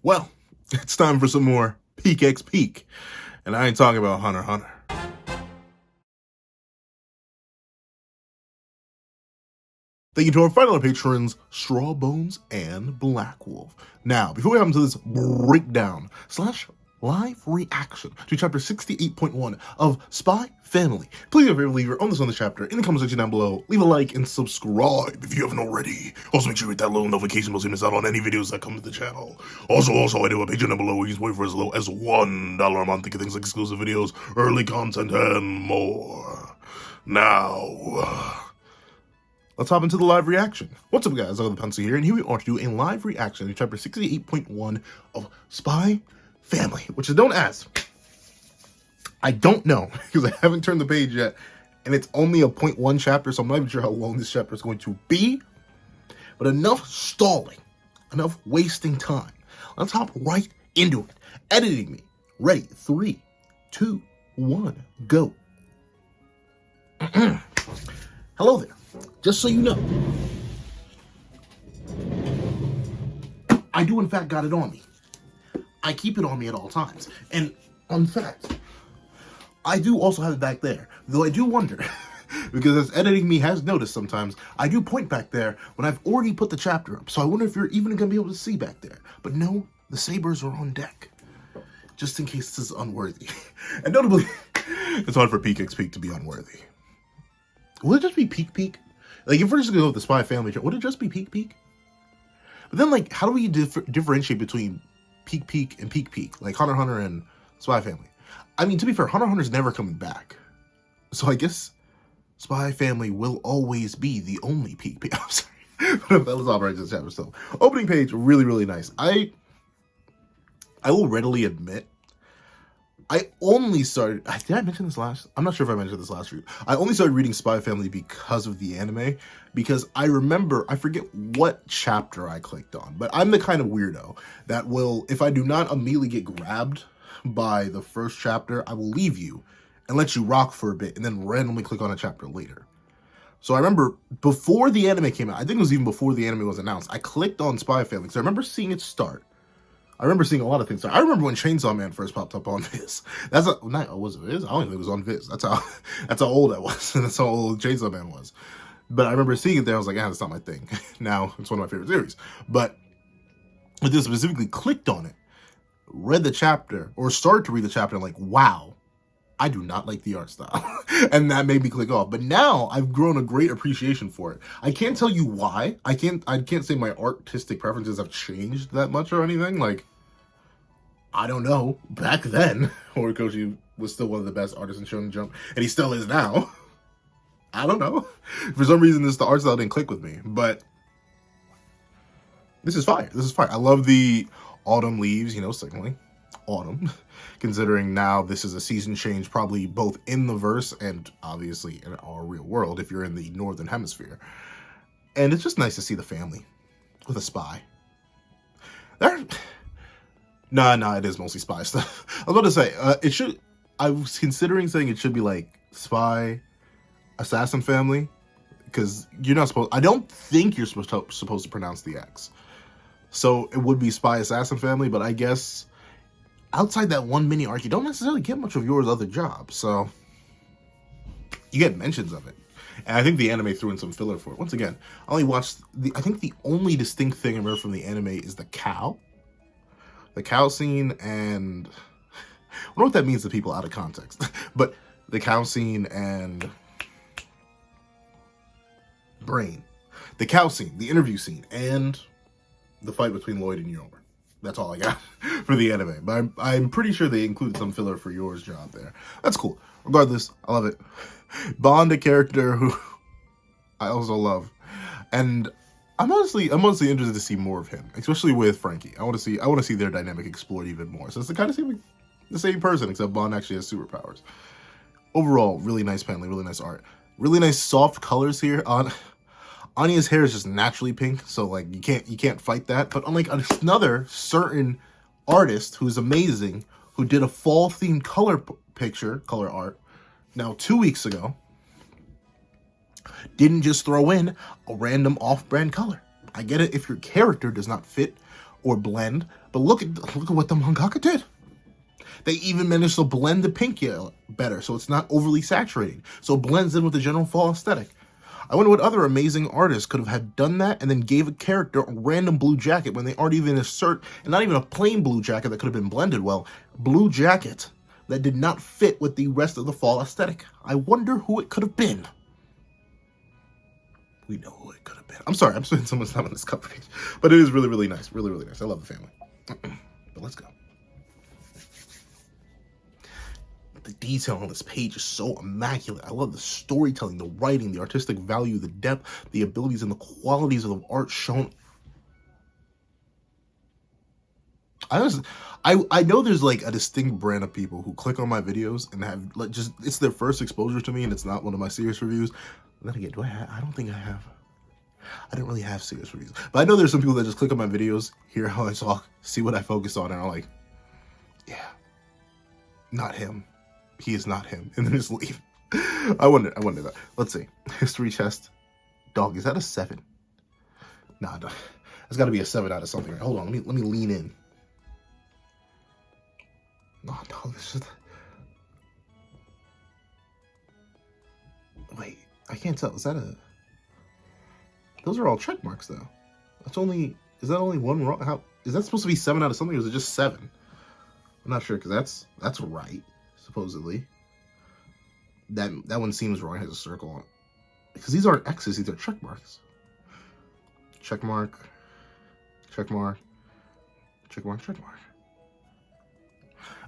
Well, it's time for some more Peak X Peak, and I ain't talking about Hunter x Hunter. Thank you to our final patrons, Strawbones and Black Wolf. Now, before we hop into this breakdown slash live reaction to chapter 68.1 of Spy Family, please if you leave your own this on the chapter in the comment section down below. Leave a like and subscribe if you haven't already. Also, make sure you hit that little notification bell so you miss out on any videos that come to the channel. Also, I do a Patreon down below where you can support for as low as $1 a month to get things like exclusive videos, early content, and more. Now, let's hop into the live reaction. What's up, guys? I'm the Pencil here, and here we are to do a live reaction to chapter 68.1 of Spy Family, which is known as, I don't know, because I haven't turned the page yet, and it's only a 0.1 chapter, so I'm not even sure how long this chapter is going to be, but enough stalling, enough wasting time. Let's hop right into it. Editing me. Ready? 3, 2, 1, go. Hello there. Just so you know, I do in fact got it on me. I keep it on me at all times. And in fact, I do also have it back there. Though I do wonder, because as editing me has noticed sometimes, I do point back there when I've already put the chapter up. So I wonder if you're even going to be able to see back there. But no, the sabers are on deck. Just in case this is unworthy. And notably, it's hard for Peak X Peak to be unworthy. Will it just be Peak Peak? Like, if we're just going to go with the Spy Family, would it just be Peak Peak? But then, like, how do we differentiate between Peak Peak and Peak Peak? Like, Hunter x Hunter and Spy Family. I mean, to be fair, Hunter x Hunter's never coming back. So I guess Spy Family will always be the only Peak Peak. I'm sorry. But let's operate this chapter still. Opening page, really, really nice. I will readily admit, I only started, did I mention this last? I'm not sure if I mentioned this last week. I only started reading Spy Family because of the anime, because I remember, I forget what chapter I clicked on, but I'm the kind of weirdo that will, if I do not immediately get grabbed by the first chapter, I will leave you and let you rock for a bit and then randomly click on a chapter later. So I remember before the anime came out, I think it was even before the anime was announced, I clicked on Spy Family because I remember seeing it start. I remember seeing a lot of things. I remember when Chainsaw Man first popped up on Viz. That's a, not, was it Viz? I don't think it was on Viz. That's how old I was. That's how old Chainsaw Man was. But I remember seeing it there. I was like, that's not my thing. Now it's one of my favorite series. But I just specifically clicked on it, read the chapter, or started to read the chapter, and like, wow, I do not like the art style. And that made me click off. But now I've grown a great appreciation for it. I can't tell you why. I can't say my artistic preferences have changed that much or anything. Like, I don't know. Back then, Horikoshi was still one of the best artists in Shonen Jump, and he still is now. I don't know. For some reason, the art style didn't click with me, but this is fire. This is fire. I love the autumn leaves, you know, signaling autumn, considering now this is a season change, probably both in the verse and obviously in our real world if you're in the northern hemisphere. And it's just nice to see the family with a spy. No, it is mostly spy stuff. I was about to say, it should, I was considering saying it should be like spy, assassin family, because you're not supposed, I don't think you're supposed to pronounce the X. So it would be spy, assassin family, but I guess outside that one mini arc, you don't necessarily get much of Yor's other job, so you get mentions of it. And I think the anime threw in some filler for it. Once again, I only watched, I think the only distinct thing I remember from the anime is the cow. The cow scene, and I don't know what that means to people out of context, but the cow scene and brain, the cow scene, the interview scene, and the fight between Lloyd and Yor. That's all I got for the anime, but I'm pretty sure they included some filler for Yor's job there. That's cool. Regardless, I love it. Bond, a character who I also love, and I'm honestly interested to see more of him, especially with Frankie. I want to see their dynamic explored even more. So it's kind of seem like the same person, except Bond actually has superpowers. Overall, really nice paneling, really nice art, really nice soft colors here. Anya's hair is just naturally pink, so like you can't fight that. But unlike another certain artist who's amazing, who did a fall themed color art, now 2 weeks ago, didn't just throw in a random off-brand color. I get it if your character does not fit or blend, but look at what the mangaka did. They even managed to blend the pink yellow better, so it's not overly saturating, so it blends in with the general fall aesthetic. I wonder what other amazing artists could have had done that and then gave a character a random blue jacket when they aren't even insert, and not even a plain blue jacket that could have been blended well, blue jacket that did not fit with the rest of the fall aesthetic. I wonder who it could have been. We know who it could have been. I'm sorry, I'm spending so much time on this cover page, but it is really, really nice. Really, really nice. I love the family. But let's go. The detail on this page is so immaculate. I love the storytelling, the writing, the artistic value, the depth, the abilities, and the qualities of the art shown. I know there's like a distinct brand of people who click on my videos and have like just, it's their first exposure to me and it's not one of my serious reviews. Then again, I don't think I have. I don't really have serious reviews. But I know there's some people that just click on my videos, hear how I talk, see what I focus on, and are like, yeah, not him. He is not him. And then just leave. I wonder that. Let's see. History chest. Dog, is that a 7? Nah, dog. That's got to be a 7 out of something. Right? Hold on. Let me lean in. No, dog. This is... Wait. I can't tell. Is that a... Those are all check marks, though. That's only... Is that only one wrong? How... Is that supposed to be 7 out of something, or is it just 7? I'm not sure, because that's right. Supposedly, that one seems wrong. It has a circle on it because these aren't X's; these are check marks. Check mark, check mark, check mark, check mark.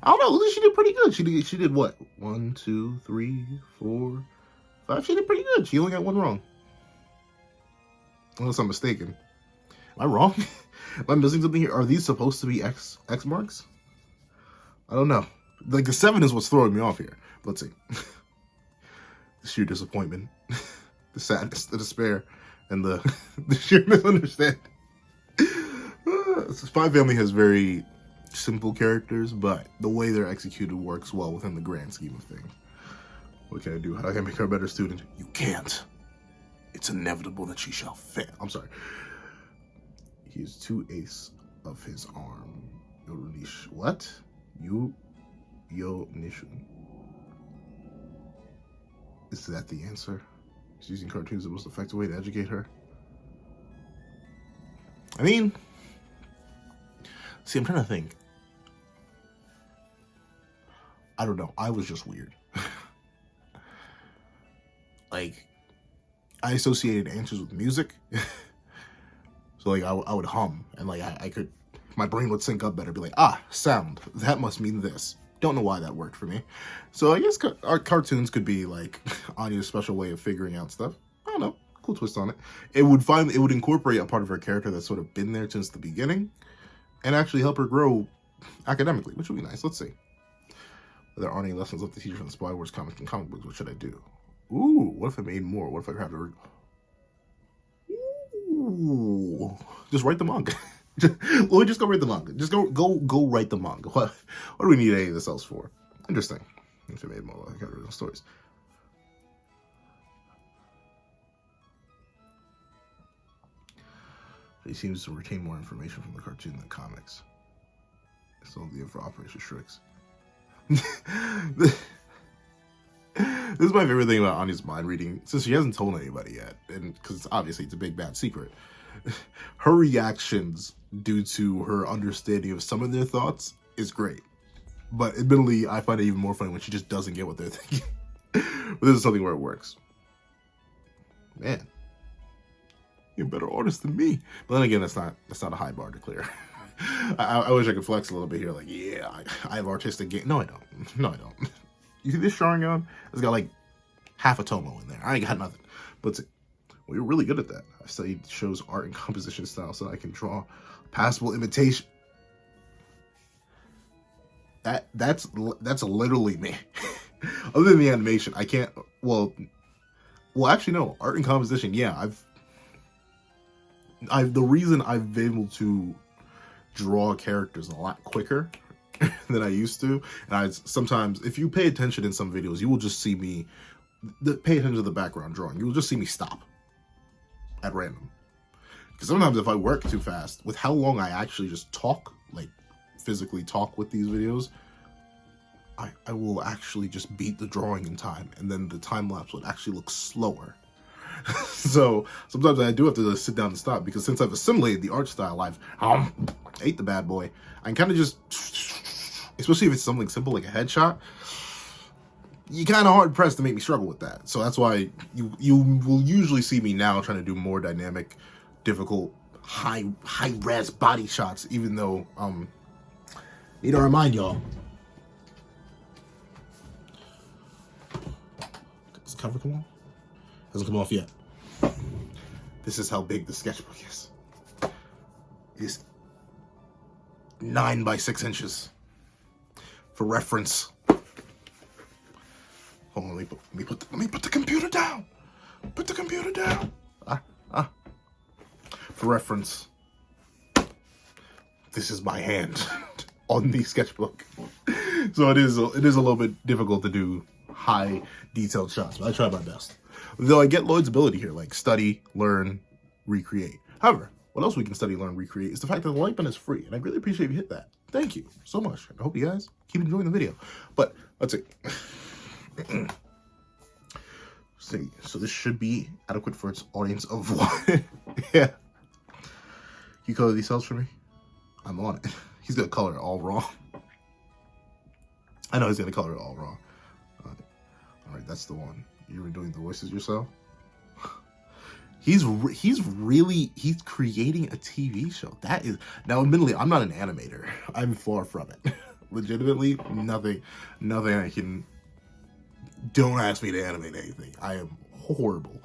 I don't know. At least she did pretty good. She did what? 1, 2, 3, 4, 5. She did pretty good. She only got one wrong, unless I'm mistaken. Am I wrong? Am I missing something here? Are these supposed to be X marks? I don't know. Like, the 7 is what's throwing me off here. Let's see. The sheer disappointment, the sadness, the despair, and the sheer misunderstanding. Spy Family has very simple characters, but the way they're executed works well within the grand scheme of things. What can I do? How can I make her a better student? You can't. It's inevitable that she shall fail. I'm sorry. He is 2 ace of his arm. What? Yo Nishun. Is that the answer? She's using cartoons the most effective way to educate her. I mean, see, I'm trying to think. I don't know. I was just weird. Like, I associated answers with music. So like I would hum and like I could, my brain would sync up better. Be like, ah, sound. That must mean this. Don't know why that worked for me. So I guess our cartoons could be like Anya's special way of figuring out stuff. I don't know. Cool twist on it. It would incorporate a part of her character that's sort of been there since the beginning and actually help her grow academically, which would be nice. Let's see. There aren't any lessons left to teach from the Spy Wars comics and comic books. What should I do? Ooh, what if I made more? What if I grabbed a... Ooh, just write the manga. Lloyd, just go write the manga. Just go write the manga. What do we need any of this else for? Interesting. If I made more like original stories. He seems to retain more information from the cartoon than comics. It's only for Operation Strix. This is my favorite thing about Anya's mind reading, since she hasn't told anybody yet, and because obviously it's a big bad secret. Her reactions due to her understanding of some of their thoughts is great. But admittedly, I find it even more funny when she just doesn't get what they're thinking. But this is something where it works. Man, you're a better artist than me. But then again, that's not a high bar to clear. I wish I could flex a little bit here, like, yeah, I have artistic game. No, I don't. No, I don't. You see this Sharingan? It's got like half a Tomo in there. I ain't got nothing. But well, you're really good at that. I studied shows art and composition style so I can draw passable imitation. That's literally me. Other than the animation, I can't. Well, actually, no. Art and composition, yeah. The reason I've been able to draw characters a lot quicker than I used to, and sometimes, if you pay attention in some videos, you will just see me pay attention to the background drawing. You will just see me stop at random Because sometimes if I work too fast, with how long I actually just talk, like physically talk with these videos, I will actually just beat the drawing in time, and then the time lapse would actually look slower. So sometimes I do have to sit down and stop, because since I've assimilated the art style, I've ate the bad boy. I can kind of just, especially if it's something simple like a headshot, you kind of hard pressed to make me struggle with that. So that's why you will usually see me now trying to do more dynamic, difficult, high res body shots, even though need to remind y'all, does the cover come off? Hasn't come off yet. This is how big the sketchbook is. It's 9 by 6 inches. For reference. Hold on, let me put the computer down. Put the computer down. For reference, this is my hand on the sketchbook. So it is a little bit difficult to do high detailed shots, but I try my best. Though I get Lloyd's ability here, like study, learn, recreate. However, what else we can study, learn, recreate is the fact that the like button is free, and I really appreciate if you hit that. Thank you so much. I hope you guys keep enjoying the video. But let's see. See, so this should be adequate for its audience of one. Yeah. You color these cells for me? I'm on it. He's gonna color it all wrong. I know he's gonna color it all wrong. All right, that's the one. You were doing the voices yourself. He's creating a TV show. That is, now admittedly, I'm not an animator. I'm far from it. Legitimately, nothing I can. Don't ask me to animate anything. I am horrible.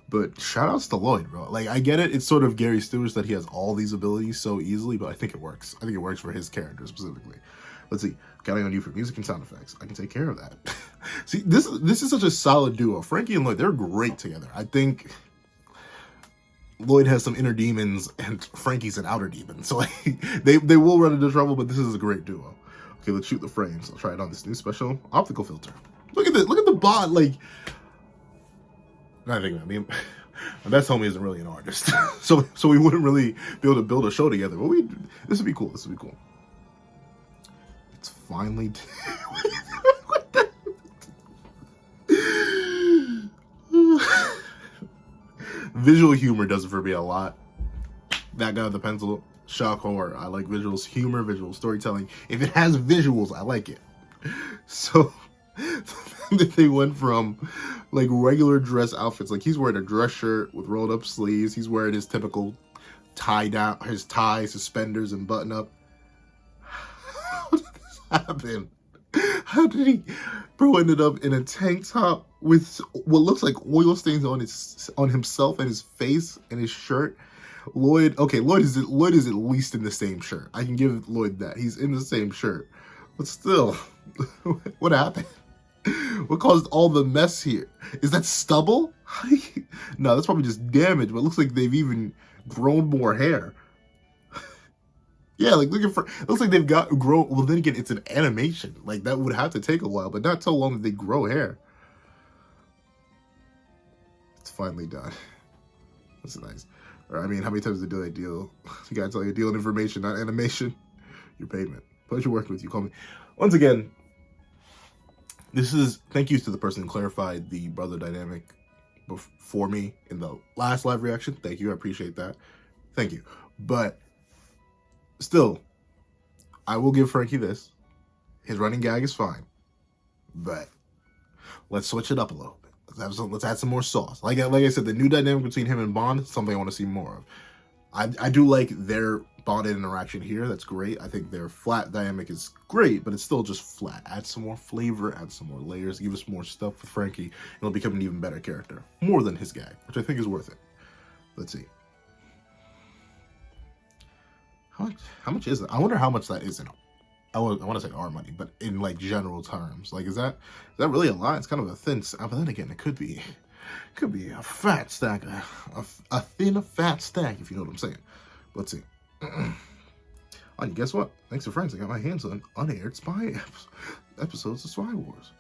But shout outs to Lloyd, bro. Like, I get it. It's sort of Gary Stewart's that he has all these abilities so easily, but I think it works. I think it works for his character specifically. Let's see. Counting on you for music and sound effects. I can take care of that. See, this is such a solid duo. Frankie and Lloyd, they're great together. I think Lloyd has some inner demons and Frankie's an outer demon. So like, they will run into trouble, but this is a great duo. Okay, let's shoot the frames. I'll try it on this new special optical filter. Look at this. Look at the bot. Like, I think, I mean, my best homie isn't really an artist, so we wouldn't really be able to build a show together. But this would be cool. This would be cool. It's finally. What the? Visual humor does it for me a lot. That guy with the pencil, shock horror. I like visuals, humor, visual storytelling. If it has visuals, I like it. So that they went from like regular dress outfits, like he's wearing a dress shirt with rolled up sleeves, he's wearing his typical tie down, his tie, suspenders, and button up. How did this happen? How did he, bro, ended up in a tank top with what looks like oil stains on himself and his face and his shirt. Lloyd is at least in the same shirt. I can give Lloyd that. He's in the same shirt. But still, what happened? What caused all the mess here? Is that stubble? No, that's probably just damage, but it looks like they've even grown more hair. Yeah, like looking for, it looks like they've grown, well then again, it's an animation. Like that would have to take a while, but not so long that they grow hair. It's finally done. That's nice. Or, I mean, how many times did I deal? You gotta tell you, deal in information, not animation. Your payment. Pleasure working with you. Call me. Once again, thank you to the person who clarified the brother dynamic for me in the last live reaction. Thank you. I appreciate that. Thank you. But still, I will give Frankie this. His running gag is fine. But let's switch it up a little bit. Let's add some more sauce. Like I said, the new dynamic between him and Bond is something I want to see more of. I do like their bonded interaction here. That's great. I think their flat dynamic is great, but it's still just flat. Add some more flavor, add some more layers, give us more stuff with Frankie, and he'll become an even better character. More than his gag, which I think is worth it. Let's see. How much is it? I wonder how much that is in. I want to say our money, but in like general terms, like is that really a lot? It's kind of a thin. But then again, it could be a fat stack, a thin fat stack, if you know what I'm saying. Let's see. Anya, guess what? Thanks to friends, I got my hands on unaired spy episodes of Spy Wars.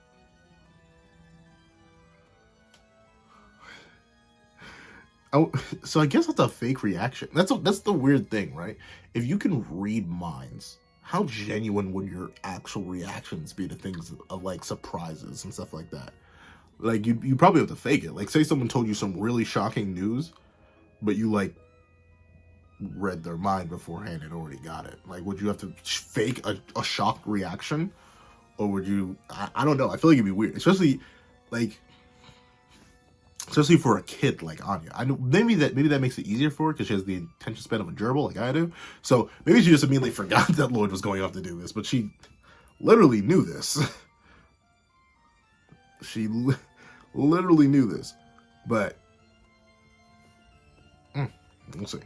So I guess that's a fake reaction. That's the weird thing, right? If you can read minds, how genuine would your actual reactions be to things of like surprises and stuff like that? Like you probably have to fake it. Like say someone told you some really shocking news, but you like read their mind beforehand and already got it. Like would you have to fake a shocked reaction, or would you? I don't know. I feel like it'd be weird, like especially for a kid like Anya. I know maybe that makes it easier for her because she has the attention span of a gerbil like I do. So maybe she just immediately forgot that Lloyd was going off to do this, but she literally knew this. She literally knew this, but we'll see.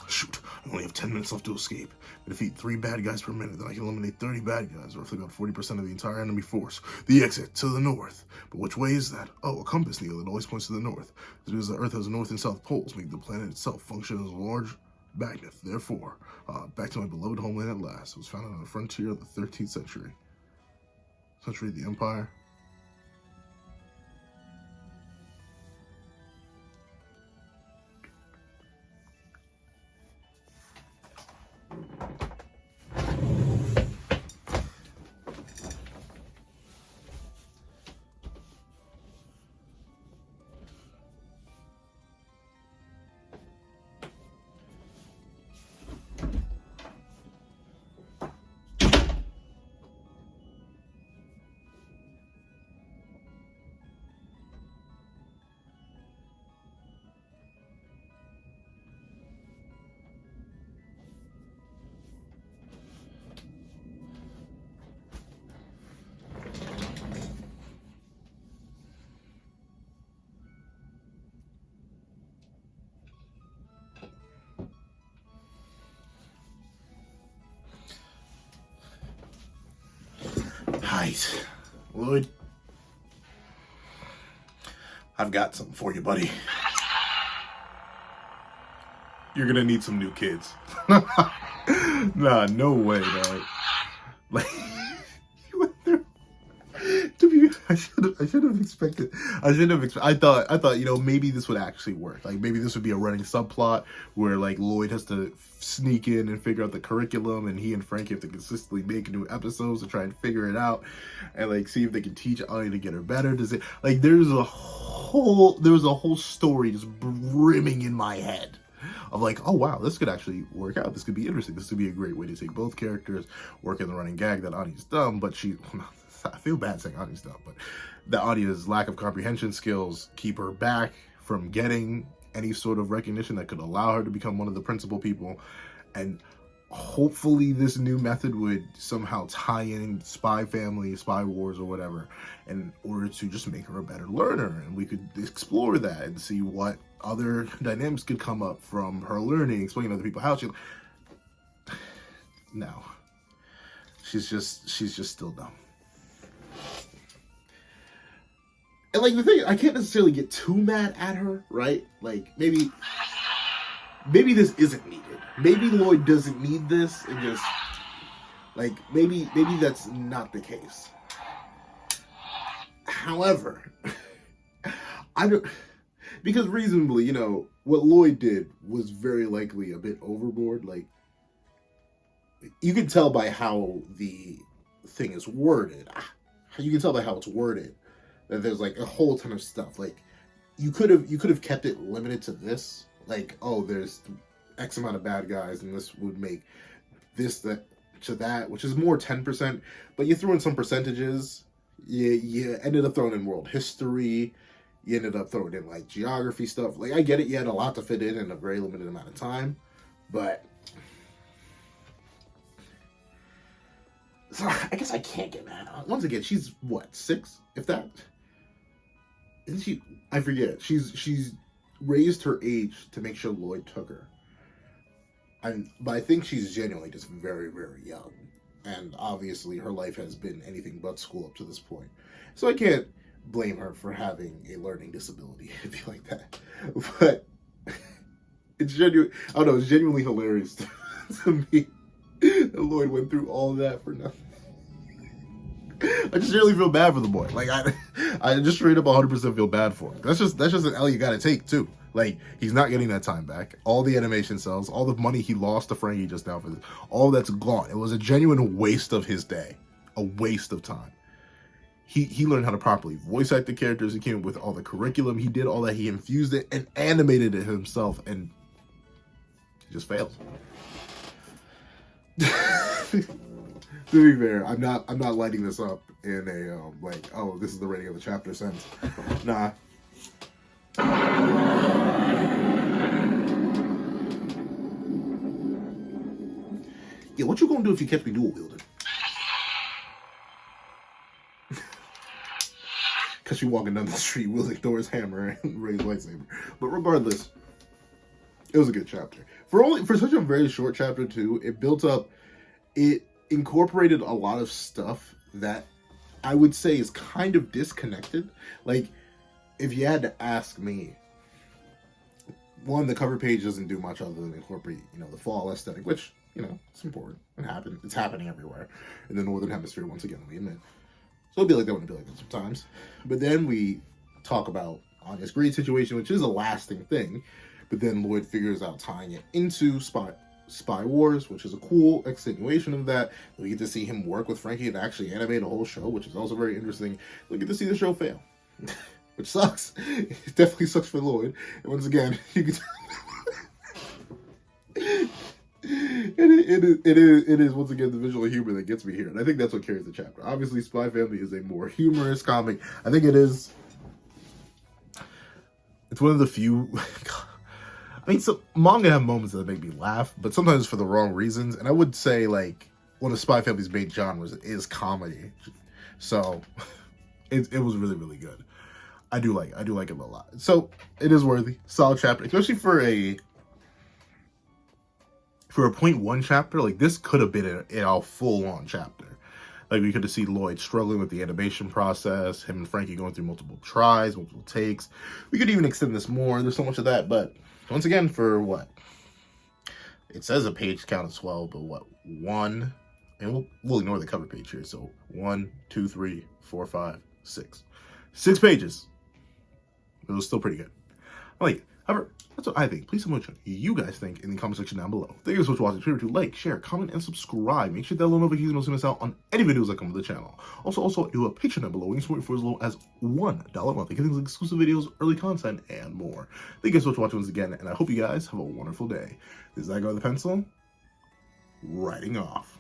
Shoot, I only have 10 minutes left to escape. I defeat 3 bad guys per minute, then I can eliminate 30 bad guys, roughly about 40% of the entire enemy force. The exit to the north. But which way is that? Oh, a compass needle that always points to the north. It's because the Earth has north and south poles, making the planet itself function as a large magnet. Therefore, back to my beloved homeland at last. It was founded on the frontier of the 13th century. Century of the Empire. Right. Lloyd, I've got something for you, buddy. You're gonna need some new kids. Nah, no way, dog. Like, you went through. I should have expected. I thought, maybe this would actually work. Like, maybe this would be a running subplot where, like, Lloyd has to sneak in and figure out the curriculum, and he and Frankie have to consistently make new episodes to try and figure it out, and, like, see if they can teach Anya to get her better. Does it, like, there was a whole story just brimming in my head of like, oh wow, this could actually work out. This could be interesting. This could be a great way to take both characters, work in the running gag that Anya's dumb, but I feel bad saying Anya's dumb, but that Anya's lack of comprehension skills keep her back from getting any sort of recognition that could allow her to become one of the principal people. And hopefully this new method would somehow tie in Spy Family, Spy Wars, or whatever, in order to just make her a better learner. And we could explore that and see what other dynamics could come up from her learning, explaining to other people how she... No. She's just still dumb. And, like, the thing, I can't necessarily get too mad at her, right? Like, maybe this isn't needed. Maybe Lloyd doesn't need this, and just, like, maybe that's not the case. However, I don't... Because reasonably, what Lloyd did was very likely a bit overboard. Like, you can tell by how the thing is worded. You can tell by how it's worded that there's like a whole ton of stuff. Like, you could have kept it limited to this. Like, oh, there's X amount of bad guys, and this would make this that to that, which is more 10%. But you threw in some percentages. You ended up throwing in world history. You ended up throwing in, like, geography stuff. Like, I get it. You had a lot to fit in a very limited amount of time. But... So, I guess I can't get mad. Once again, she's, what, 6? If that? Isn't she? I forget. She's raised her age to make sure Lloyd took her. But I think she's genuinely just very, very young. And obviously, her life has been anything but school up to this point. So I can't blame her for having a learning disability, it'd be like that. But it's genuinely hilarious to me that Lloyd went through all of that for nothing. I just really feel bad for the boy. Like, I just straight up 100% feel bad for him. That's just an L you gotta take too. Like, he's not getting that time back. All the animation cells, all the money he lost to Frankie just now for this, all that's gone. It was a genuine waste of his day. A waste of time. He learned how to properly voice act the characters. He came up with all the curriculum. He did all that. He infused it and animated it himself, and he just failed. To be fair, I'm not lighting this up in a like, oh, this is the rating of the chapter sense. Nah. Yeah, what you gonna do if you catch me dual wielding? Cause you walking down the street wielding Thor's hammer and Ray's lightsaber. But regardless, it was a good chapter. For such a very short chapter too, it built up. It incorporated a lot of stuff that I would say is kind of disconnected. Like, if you had to ask me, one, the cover page doesn't do much other than incorporate, the fall aesthetic, which, it's important. It's happening everywhere in the Northern Hemisphere, once again, we admit. So it'll be like that when it be like that sometimes. But then we talk about Anya's great situation, which is a lasting thing. But then Lloyd figures out tying it into Spy Wars, which is a cool extenuation of that. We get to see him work with Frankie and actually animate a whole show, which is also very interesting. We get to see the show fail, which sucks. It definitely sucks for Lloyd. And once again, you can it is once again the visual humor that gets me here, and I think that's what carries the chapter. Obviously, Spy Family is a more humorous comic. I think it is. It's one of the few. I mean, so manga have moments that make me laugh, but sometimes for the wrong reasons. And I would say, like, one of Spy Family's main genres is comedy. So it was really, really good. I do like it a lot. So it is worthy. Solid chapter, especially for a 0.1 chapter. Like, this could have been a full-on chapter. Like, we could have seen Lloyd struggling with the animation process, him and Frankie going through multiple tries, multiple takes. We could even extend this more. There's so much of that, but once again, for what? It says a page count of 12, but what? 1, and we'll ignore the cover page here. So 1, 2, 3, 4, 5, 6. 6 pages. It was still pretty good. I like it. However, that's what I think. Please tell me what you guys think in the comment section down below. Thank you so much for watching. Remember to like, share, comment, and subscribe. Make sure that little notification so you don't miss out on any videos that come to the channel. Also, do a Patreon down below. You can support for as low as $1 a month. You get things like exclusive videos, early content, and more. Thank you so much for watching once again, and I hope you guys have a wonderful day. This is that guy with the pencil, writing off.